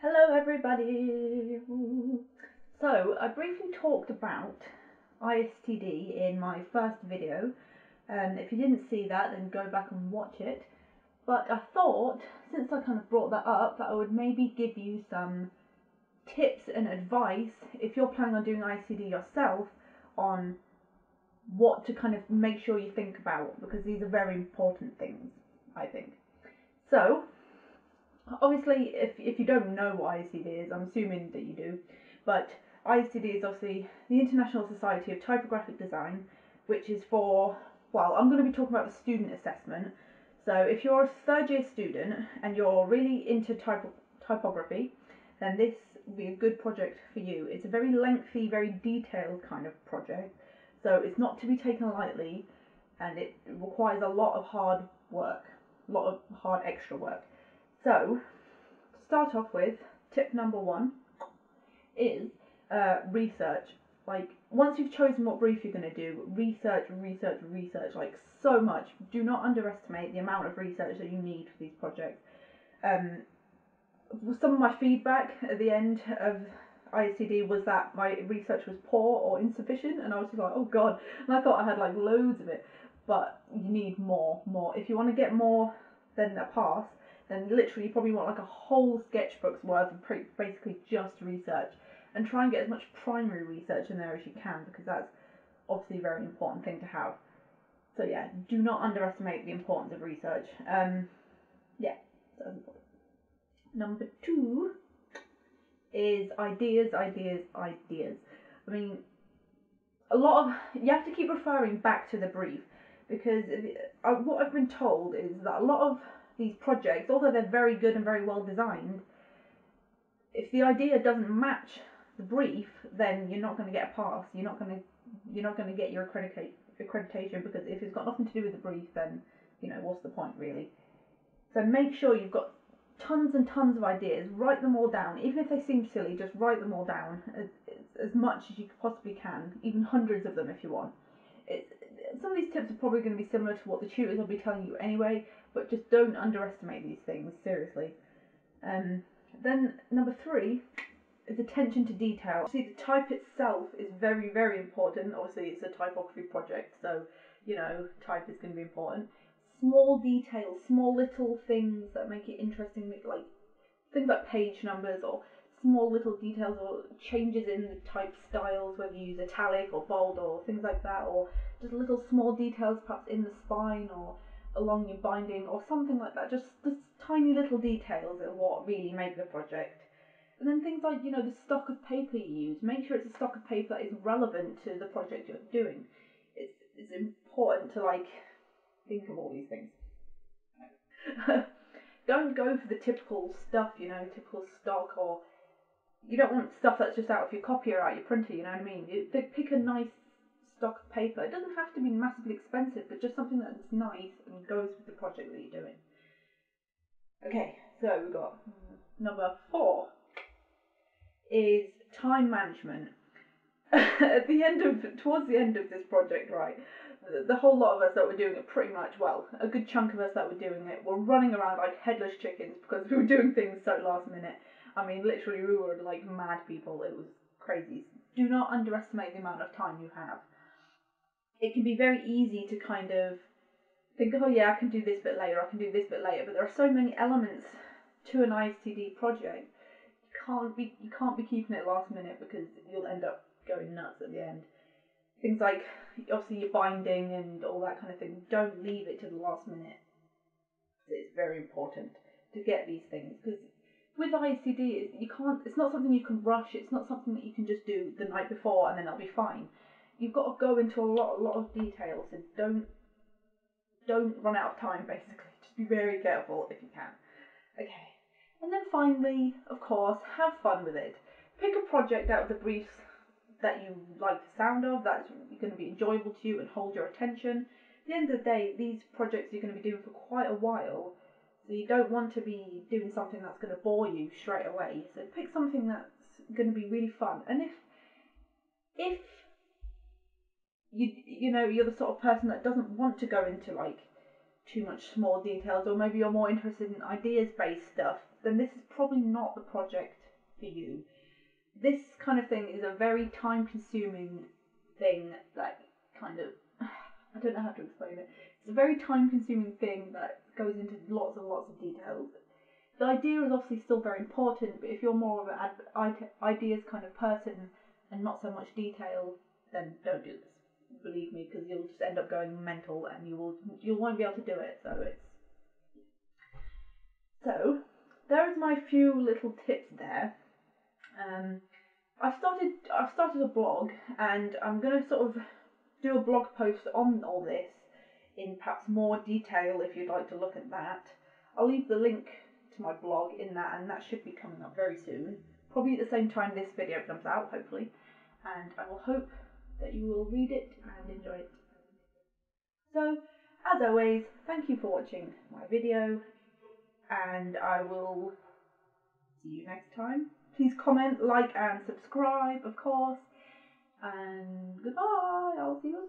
Hello everybody! So, I briefly talked about ISTD in my first video, and if you didn't see that then go back and watch it. But I thought, since I kind of brought that up, that I would maybe give you some tips and advice if you're planning on doing ISTD yourself on what to kind of make sure you think about, because these are very important things, I think. So, obviously, if you don't know what ISTD is, I'm assuming that you do, but ISTD is obviously the International Society of Typographic Design, which is for, well, I'm going to be talking about the student assessment. So if you're a third year student and you're really into typography, then this will be a good project for you. It's a very lengthy, very detailed kind of project, so it's not to be taken lightly, and it requires a lot of hard work, a lot of hard extra work. So, to start off with, tip number one is research. Like, once you've chosen what brief you're going to do, research, like so much. Do not underestimate the amount of research that you need for these projects. Some of my feedback at the end of ISTD was that my research was poor or insufficient, and I was just like, oh god, and I thought I had like loads of it, but you need more. If you want to get more than a pass, then literally you probably want like a whole sketchbook's worth of basically just research, and try and get as much primary research in there as you can, because that's obviously a very important thing to have. So yeah, do not underestimate the importance of research. Yeah, so that's important. Number two is ideas. I mean, you have to keep referring back to the brief, because what I've been told is that a lot of these projects, although they're very good and very well designed, if the idea doesn't match the brief, then you're not going to get a pass. You're not going to get your accreditation, because if it's got nothing to do with the brief, then what's the point really? So make sure you've got tons and tons of ideas. Write them all down, even if they seem silly. Just write them all down as much as you possibly can, even hundreds of them if you want. Some of these tips are probably going to be similar to what the tutors will be telling you anyway, but just don't underestimate these things, seriously. Then number three is attention to detail. See, the type itself is very, very important. Obviously, it's a typography project, so type is going to be important. Small details, small little things that make it interesting, like things like page numbers, or small little details, or changes in the type styles, whether you use italic or bold or things like that, or just little small details perhaps in the spine or along your binding or something like that. Just the tiny little details are what really make the project. And then things like, the stock of paper you use. Make sure it's a stock of paper that is relevant to the project you're doing. It's important to think of all these things. Don't go for the typical stuff, typical stock, or you don't want stuff that's just out of your copier or out your printer, you know what I mean? Pick a nice stock of paper. It doesn't have to be massively expensive, but just something that's nice and goes with the project that you're doing. Okay, so we've got number 4 is time management. Towards the end of this project, right, the whole lot of us that were doing it, pretty much, well, a good chunk of us that were doing it, were running around like headless chickens because we were doing things so last minute. I mean, literally, we were like mad people. It was crazy. Do not underestimate the amount of time you have. It can be very easy to kind of think, oh yeah, I can do this bit later, but there are so many elements to an ISTD project. You can't be keeping it last minute, because you'll end up going nuts at the end. Things like, obviously, your binding and all that kind of thing. Don't leave it to the last minute. It's very important to get these things, because with ISTD, it's not something you can rush. It's not something that you can just do the night before and then it'll be fine. You've got to go into a lot of detail, so don't run out of time, basically. Just be very careful if you can. Okay. And then finally, of course, have fun with it. Pick a project out of the briefs that you like the sound of, that's going to be enjoyable to you and hold your attention. At the end of the day, these projects you're going to be doing for quite a while, so you don't want to be doing something that's going to bore you straight away. So pick something that's going to be really fun. And if you're the sort of person that doesn't want to go into too much small details, or maybe you're more interested in ideas-based stuff, then this is probably not the project for you. This kind of thing is a very time consuming thing that kind of, I don't know how to explain it. It's a very time consuming thing that goes into lots and lots of details. The idea is obviously still very important, but if you're more of an ideas kind of person and not so much detail, then don't do this. Believe me, because you'll just end up going mental and you won't be able to do it. So there's my few little tips there. I've started a blog, and I'm gonna sort of do a blog post on all this in perhaps more detail if you'd like to look at that. I'll leave the link to my blog in that, and that should be coming up very soon, probably at the same time this video comes out, hopefully. And I will hope that you will read it and enjoy it. So, as always, thank you for watching my video, and I will see you next time. Please comment, like, and subscribe, of course. And goodbye. I'll see you